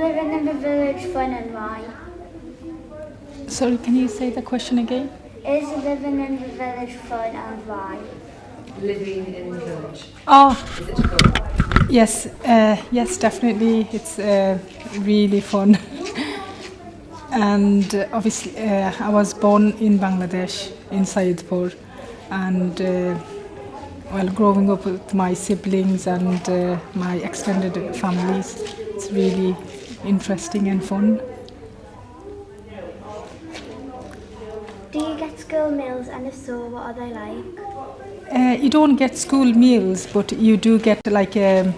Living in the village fun and why? Sorry, can you say the question again? Is living in the village fun and why? Living in the village. Oh, Is it fun? yes, yes, definitely. It's really fun. And obviously, I was born in Bangladesh, in Saidpur, and well, growing up with my siblings and my extended families, it's really interesting and fun. Do you get school meals, and if so, what are they like? You don't get school meals, but you do get like a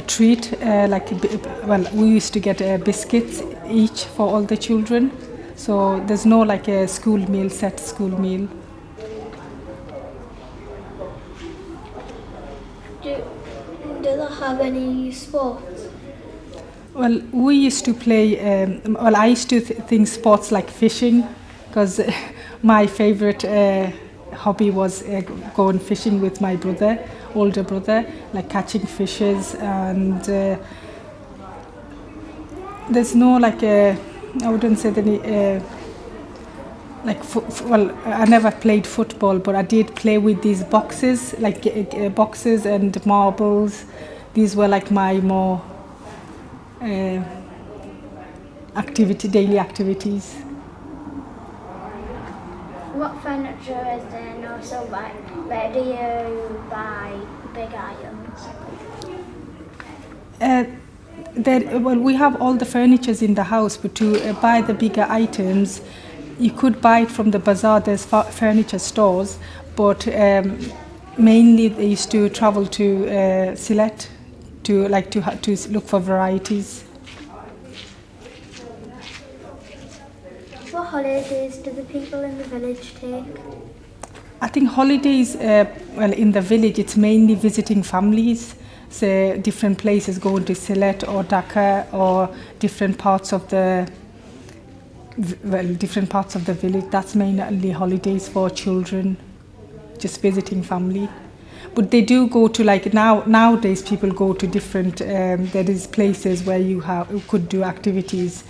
treat. Well, we used to get biscuits each for all the children. So there's no like a school meal, set school meal. Do they have any sports? Well, we used to play. Well, I used to think sports like fishing, because my favorite hobby was going fishing with my brother, older brother, like catching fishes. And there's no like I wouldn't say any like well, I never played football, but I did play with these boxes, like boxes and marbles. These were like my more daily activities. What furniture is there, and also where do you buy big items? Well, we have all the furnitures in the house, but to buy the bigger items, you could buy it from the bazaar. There's furniture stores, but mainly they used to travel to Sylhet to look for varieties. What holidays do the people in the village take? I think holidays, well, in the village, it's mainly visiting families. So different places, going to Sylhet or Dhaka or different parts of the village. That's mainly holidays for children, just visiting family. But they do go to nowadays people go to different. There is places where you could do activities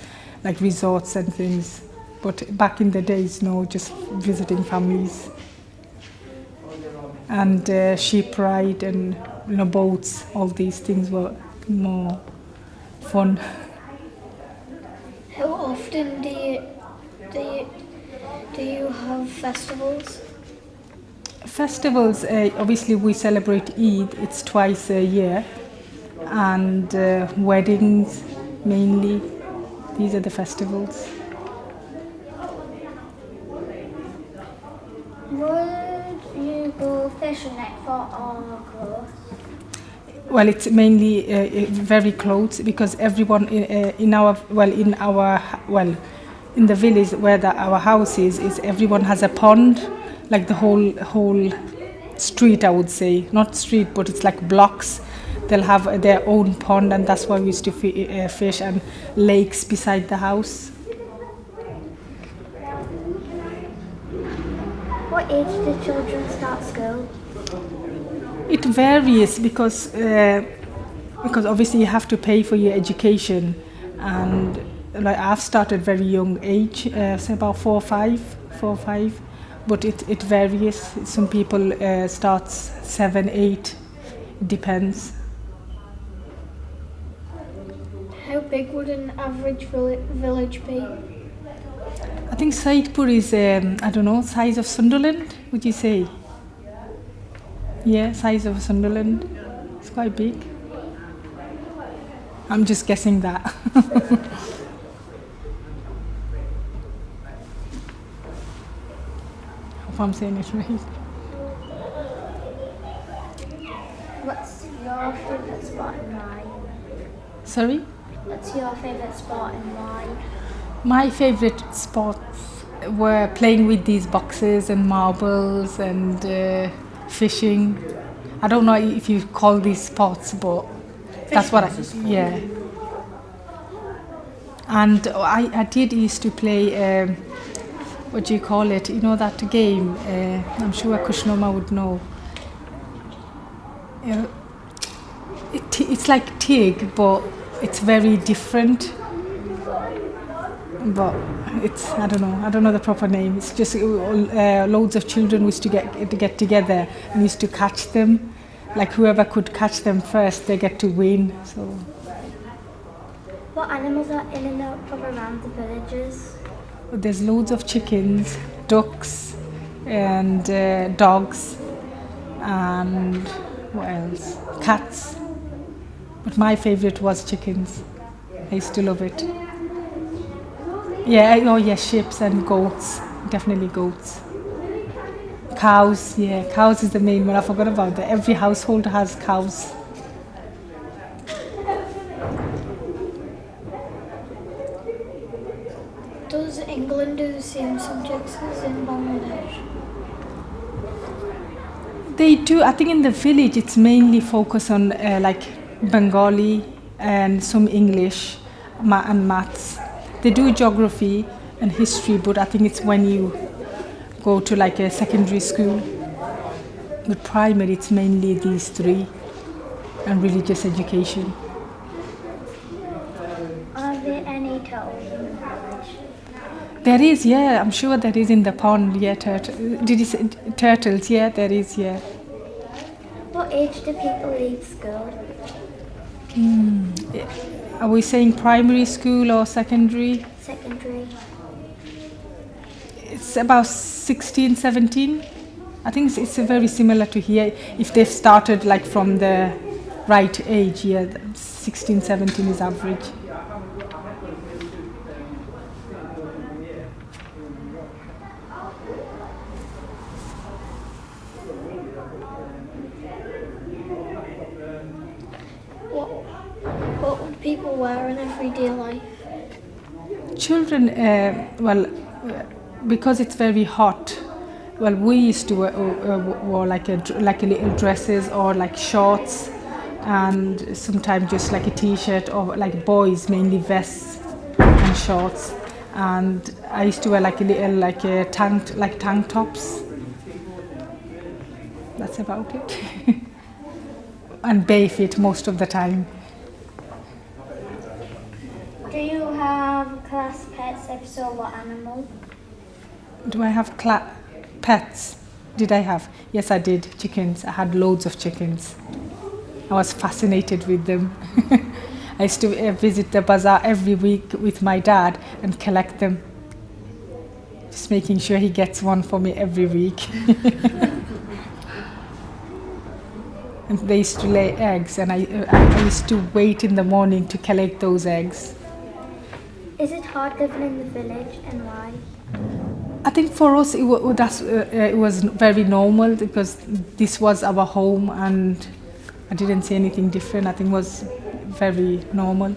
like resorts and things. But back in the days, no, just visiting families. And sheep ride and boats. All these things were more fun. How often do you have festivals? Festivals, obviously we celebrate Eid. It's twice a year, and weddings mainly. These are the festivals. Would you go fishing at Fort or close? Well, it's mainly very close, because everyone in the village where our house is everyone has a pond, like the whole street, I would say, not street, but it's like blocks. They'll have their own pond, and that's why we used to fish, and lakes beside the house. What age do children start school? It varies because obviously you have to pay for your education, and like I've started very young age, say about 4 or 5, but it varies. Some people start 7, 8. It depends. How big would an average village be? I think Saidpur is I don't know, size of Sunderland. Would you say? Yeah, size of Sunderland. It's quite big. I'm just guessing that. Hope I'm saying it right. What's your favourite spot and why? Sorry? What's your favourite spot and why? My favourite spots were playing with these boxes and marbles and fishing. I don't know if you call these spots, but that's what yeah. And I did used to play, what do you call it? You know that game? I'm sure Kushnoma would know. It's like TIG, but it's very different, but I don't know the proper name. It's just loads of children used to get together and used to catch them. Like whoever could catch them first, they get to win. So What animals are in and out of around the villages? there's loads of chickens, ducks, and dogs, and what else? Cats. But my favorite was chickens. I used to love it. Yeah, oh yeah, sheep and goats. Definitely goats. Cows, yeah, cows is the main one. I forgot about that. Every household has cows. Does England do the same subjects as in Bangladesh? They do. I think in the village it's mainly focused on like Bengali and some English and maths. They do geography and history, but I think it's when you go to like a secondary school. With primary, it's mainly these three and religious education. Are there any turtles in the village? There is, yeah. I'm sure there is in the pond. Yeah, did you say turtles? Yeah, there is. Yeah. What age do people leave school? Are we saying primary school or secondary? Secondary. It's about 16, 17. I think it's very similar to here. If they've started like from the right age, yeah, 16, 17 is average. What would people wear in everyday life? Children, because it's very hot. Well, we used to wear like little dresses or like shorts, and sometimes just like a t-shirt, or like boys mainly vests and shorts. And I used to wear like a little tank tops. That's about it. And bare feet most of the time. Do you have class pets? If so, what animal? Do I have pets? Did I have? Yes, I did. Chickens. I had loads of chickens. I was fascinated with them. I used to visit the bazaar every week with my dad and collect them. Just making sure he gets one for me every week. And they used to lay eggs, and I used to wait in the morning to collect those eggs. Is it hard living in the village, and why? I think for us it was very normal, because this was our home and I didn't see anything different. I think it was very normal,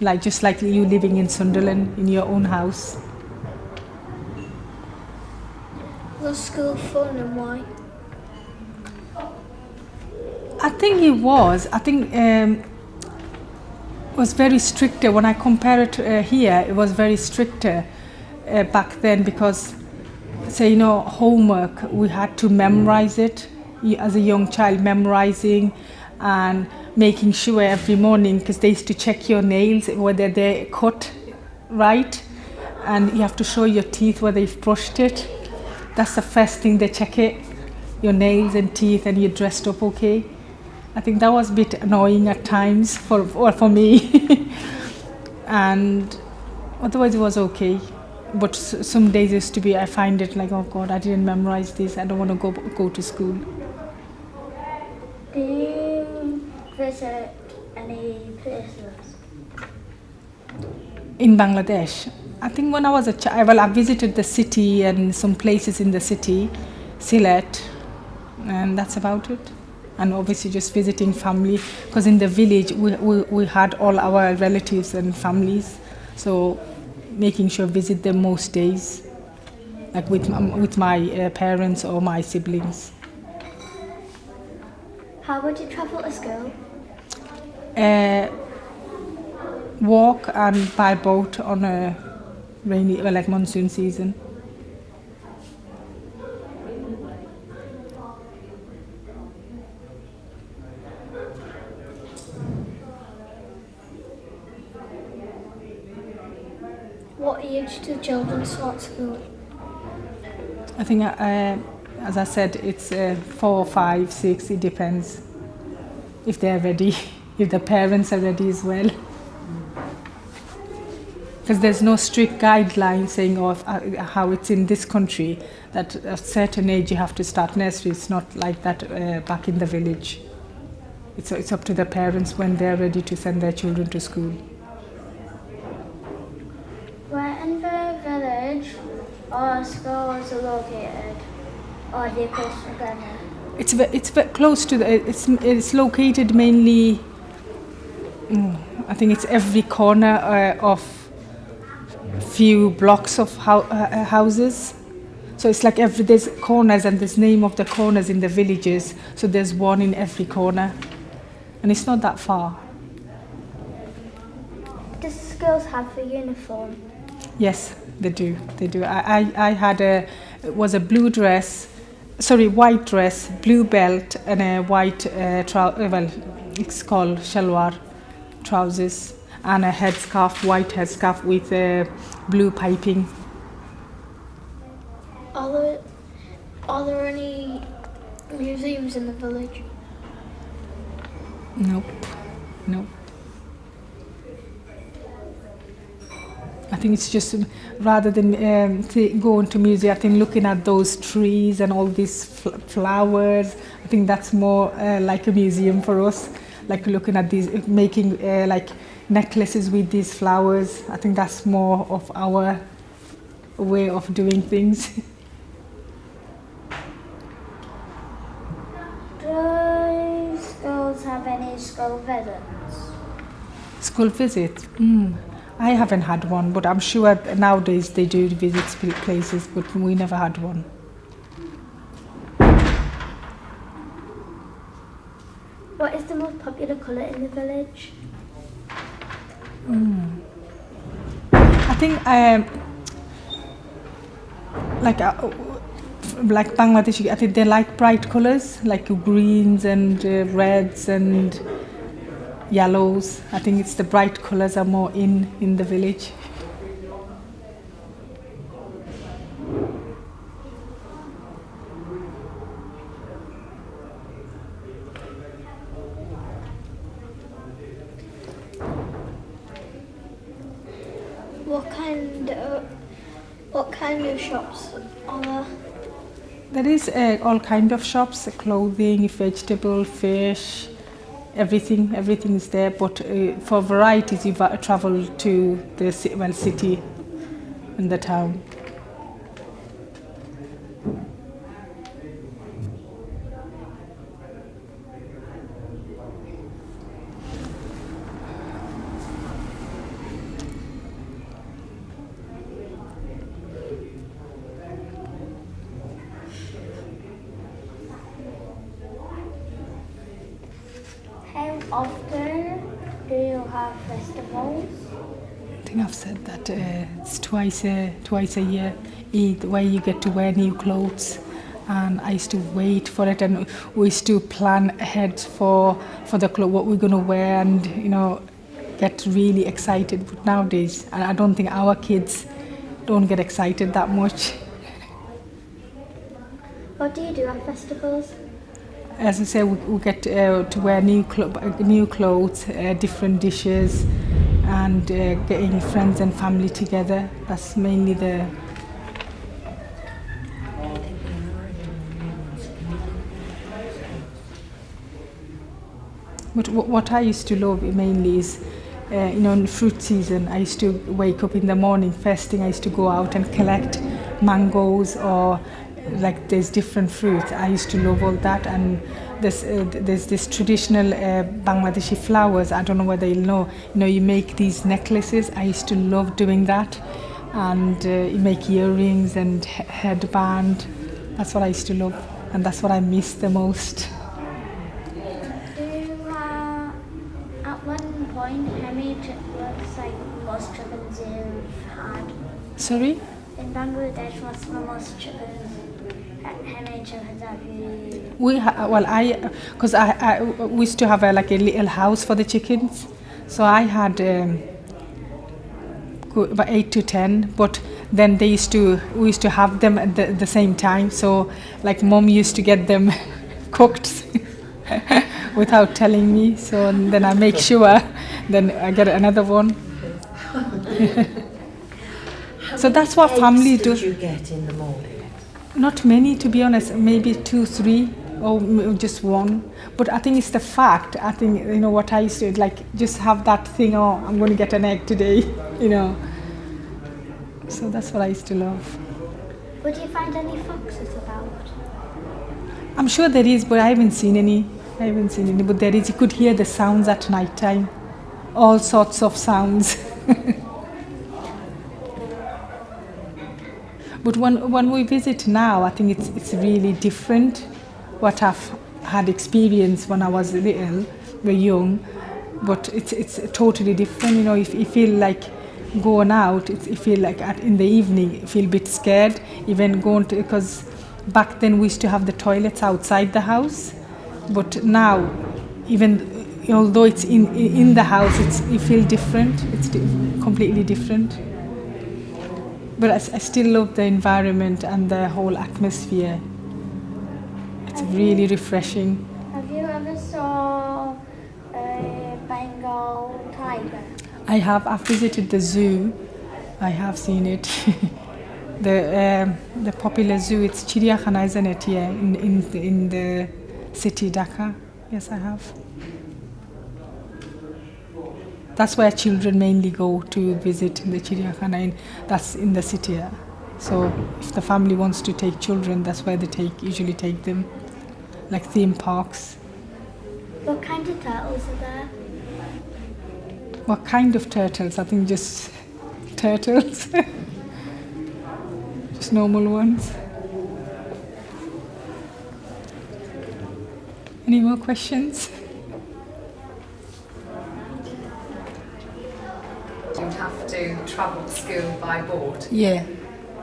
like just like you living in Sunderland in your own house. Was school fun, and why? I think it was. I think it was very stricter. When I compare it here, it was very stricter back then, because, say, homework, we had to memorize it. As a young child, memorizing and making sure every morning, because they used to check your nails, whether they're cut right, and you have to show your teeth whether you've brushed it. That's the first thing they check it, your nails and teeth, and you're dressed up okay. I think that was a bit annoying at times for me. And otherwise it was okay. But some days used to be, I find it like, oh God, I didn't memorize this, I don't want to go to school. Do you visit any places? In Bangladesh? I think when I was a child, I visited the city and some places in the city, Sylhet, and that's about it. And obviously just visiting family, because in the village we had all our relatives and families, so making sure visit them most days, like with my parents or my siblings. How would you travel to school? Walk and by boat on a rainy, like monsoon season. age do children start school? I think, as I said, it's 4, 5, 6. It depends if they're ready, if the parents are ready as well. Because there's no strict guideline saying how it's in this country that at a certain age you have to start nursery. It's not like that back in the village. It's up to the parents when they're ready to send their children to school. Where in the village are schools located? Or are they close together? It's very close to it's located mainly. I think it's every corner of few blocks of houses. So it's like there's corners and there's name of the corners in the villages. So there's one in every corner, and it's not that far. Does schools have a uniform? Yes, they do. They do. I had a blue dress, white dress, blue belt, and a white it's called shalwar trousers, and a headscarf, white headscarf with blue piping. Are there any museums in the village? Nope. I think it's just rather than going to museum, I think looking at those trees and all these flowers, I think that's more like a museum for us. Like looking at these, making like necklaces with these flowers. I think that's more of our way of doing things. Do schools have any school visits? School visits? I haven't had one, but I'm sure nowadays they do visit places, but we never had one. What is the most popular colour in the village? I think like Bangladeshi, I think they like bright colours, like greens and reds and yellows. I think it's the bright colours are more in the village. What kind of shops are there? There is all kind of shops, clothing, vegetable, fish, everything is there. But for varieties, you travel to the city and the town. How often do you have festivals? I think I've said that it's twice a year, Eid, where you get to wear new clothes. And I used to wait for it, and we used to plan ahead for the what we're going to wear, and get really excited. But nowadays, I don't think our kids don't get excited that much. What do you do at festivals? As I say, we get to wear new clothes, different dishes, and getting friends and family together. That's mainly the. But what I used to love mainly is, in fruit season, I used to wake up in the morning. First thing, I used to go out and collect mangoes, or like there's different fruits. I used to love all that, and there's this traditional Bangladeshi flowers. I don't know whether you'll know. You make these necklaces. I used to love doing that, and you make earrings and headband. That's what I used to love, and that's what I miss the most. At one point, how many what's like most chickens you've had? Sorry? In Bangladesh, what's the most chickens? How many chickens have you? We we used to have a little house for the chickens, so I had school about 8 to 10, but then we used to have them at the same time. So like mom used to get them cooked without telling me. So then I make sure, then I get another one. So that's what families do. Did you get in the morning? Not many, to be honest. Maybe 2, 3, or just one. But I think it's the fact. I think what I used to like just have that thing. Oh, I'm going to get an egg today. So that's what I used to love. Would you find any foxes about? I'm sure there is, but I haven't seen any. But there is. You could hear the sounds at night time. All sorts of sounds. But when we visit now, I think it's really different. What I've had experience when I was little, very young, but it's totally different. If you feel like going out, you feel like in the evening, you feel a bit scared. Even going to, because back then we used to have the toilets outside the house, but now, even although it's in the house, you feel different. It's completely different. But I still love the environment and the whole atmosphere. It's really refreshing. Have you ever saw a Bengal tiger? I have. I've visited the zoo. I have seen it. The popular zoo. It's Chiriyakhana, isn't it? Yeah, in the city Dhaka. Yes, I have. That's where children mainly go to visit the Chiriyakhana. That's in the city. Yeah. So if the family wants to take children, that's where they usually take them, like theme parks. What kind of turtles are there? What kind of turtles? I think just turtles. Just normal ones. Any more questions? You'd have to travel to school by boat. Yeah.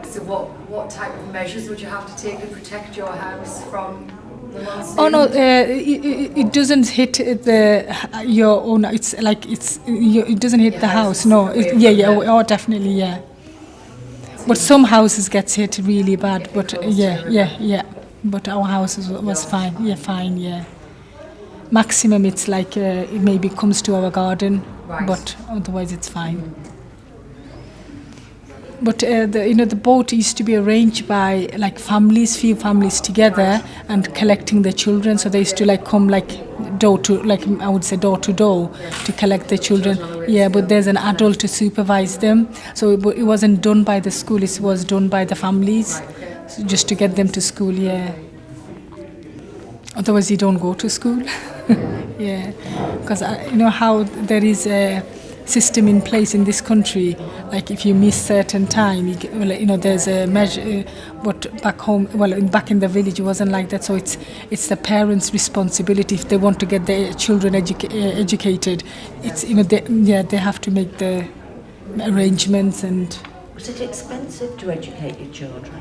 So what type of measures would you have to take to protect your house from the monsoon? Oh no, it doesn't hit your own. It's like it doesn't hit the house. No, oh definitely, yeah. But some houses gets hit really bad. But yeah. But our house was fine. Yeah, fine. Yeah. Maximum, it's like it maybe comes to our garden, right. But otherwise it's fine. But the boat used to be arranged by like few families together, right. And collecting the children. So they used to like come like door to door to collect the children. Yeah, but there's an adult to supervise them. So it wasn't done by the school. It was done by the families, right, okay. So just to get them to school. Yeah. Otherwise, you don't go to school. Yeah, because how there is a system in place in this country. Like if you miss certain time, there's a measure. But back home, back in the village, it wasn't like that. So it's the parents' responsibility if they want to get their children educated. It's they have to make the arrangements. And was it expensive to educate your children?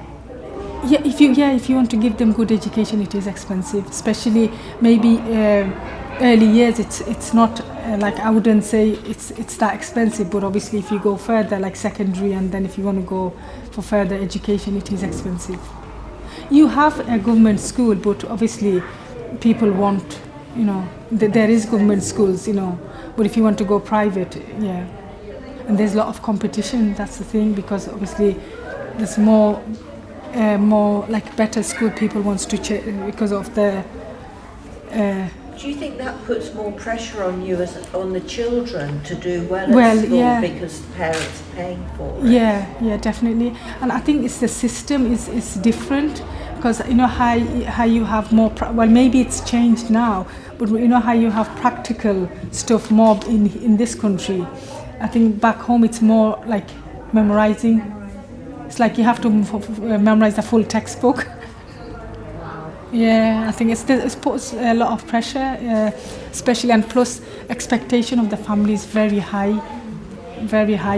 Yeah, if you want to give them good education, it is expensive. Especially maybe early years, it's not like I wouldn't say it's that expensive. But obviously, if you go further, like secondary, and then if you want to go for further education, it is expensive. You have a government school, but obviously, people want there is government schools, But if you want to go private, yeah, and there's a lot of competition. That's the thing, because obviously, there's more like better school people wants to because of the. Do you think that puts more pressure on you on the children to do well at school, yeah. Because the parents are paying for it? Yeah, definitely. And I think it's the system is different, because how you have more. Maybe it's changed now, but how you have practical stuff more in this country. I think back home it's more like memorizing. It's like you have to memorize the full textbook. Yeah, I think it puts a lot of pressure, especially, and plus expectation of the family is very high,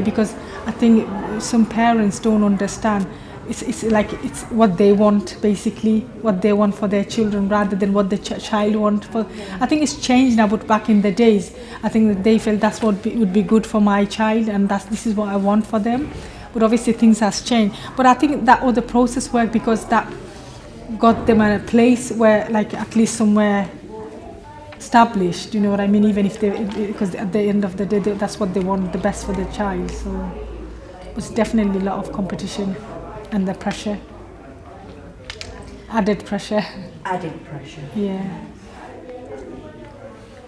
because I think some parents don't understand. it's like it's what they want, basically what they want for their children rather than what the child want for. I think it's changed now, but back in the days I think that they felt that's what would be good for my child, and this is what I want for them. But obviously things has changed, but I think that all the process worked because that got them a place where, like, at least somewhere established, you know what I mean, even if they, because at the end of the day that's what they want, the best for the child. So it was definitely a lot of competition and the pressure, added pressure. Added pressure. Yeah.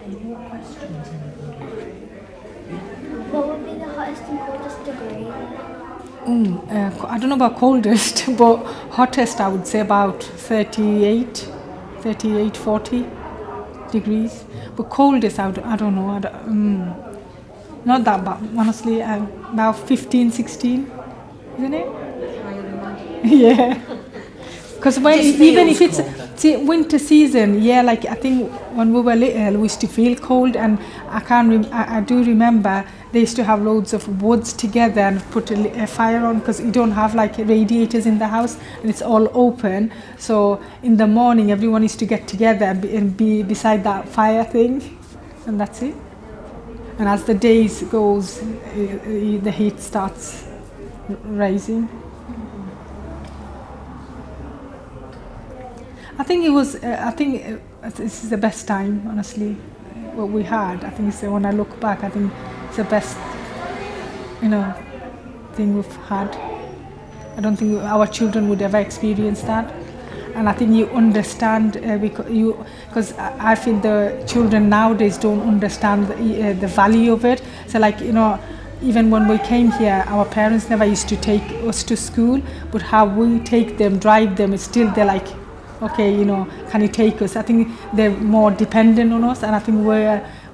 Any more questions, anybody? What would be the hottest and coldest degree? I don't know about coldest, but hottest I would say about 38, 40 degrees. But coldest I don't know. Not that bad, honestly. About 15, 16, isn't it? Yeah. Because even if it's winter season, yeah, like I think when we were little, we used to feel cold, and I do remember they used to have loads of woods together and put a fire on, because you don't have like radiators in the house and it's all open. So in the morning, everyone used to get together and be beside that fire thing, and that's it. And as the days goes, the heat starts rising. I think it was. I think this is the best time, honestly, what we had. I think it's, when I look back, I think it's the best, thing we've had. I don't think our children would ever experience that, and I think you understand because I feel the children nowadays don't understand the value of it. So, like, even when we came here, our parents never used to take us to school, but how we take them, drive them, it's still they're like, okay, can you take us? I think they're more dependent on us, and I think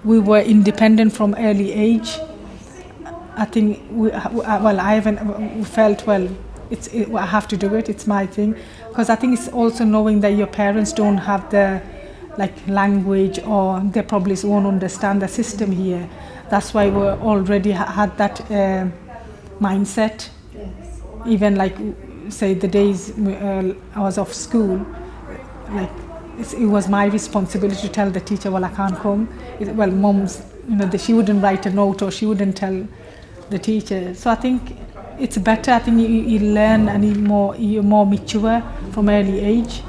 we were independent from early age. I think I haven't felt, I have to do it, it's my thing, because I think it's also knowing that your parents don't have the language, or they probably won't understand the system here. That's why we already had that mindset. Yes. Even say the days I was off school, it was my responsibility to tell the teacher, I can't come. Mom's, she wouldn't write a note, or she wouldn't tell the teacher. So I think it's better. I think you learn, and you're more mature from early age.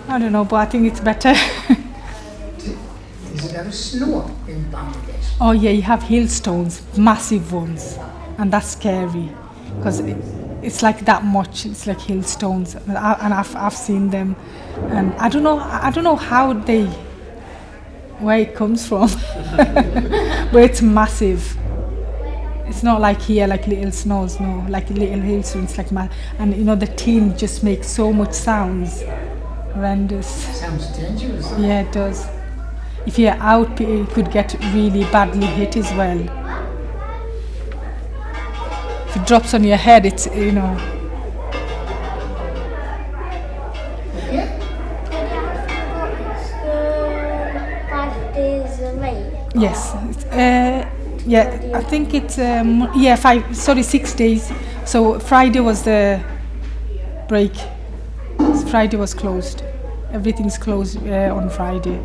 I don't know, but I think it's better. Is it ever snow in Bangladesh? Oh yeah, you have hailstones, massive ones, and that's scary, because it's like that much. It's like hailstones, and I've seen them, and I don't know where it comes from, but it's massive. It's not like here, like little snows, no, like little hailstones, and the tin just makes so much sounds, horrendous. Sounds dangerous. Yeah, it does. If you're out, it could get really badly hit as well. If it drops on your head, it's, Yeah. 5 days late. yes. I think it's 6 days. So Friday was the break. Friday was closed. Everything's closed on Friday.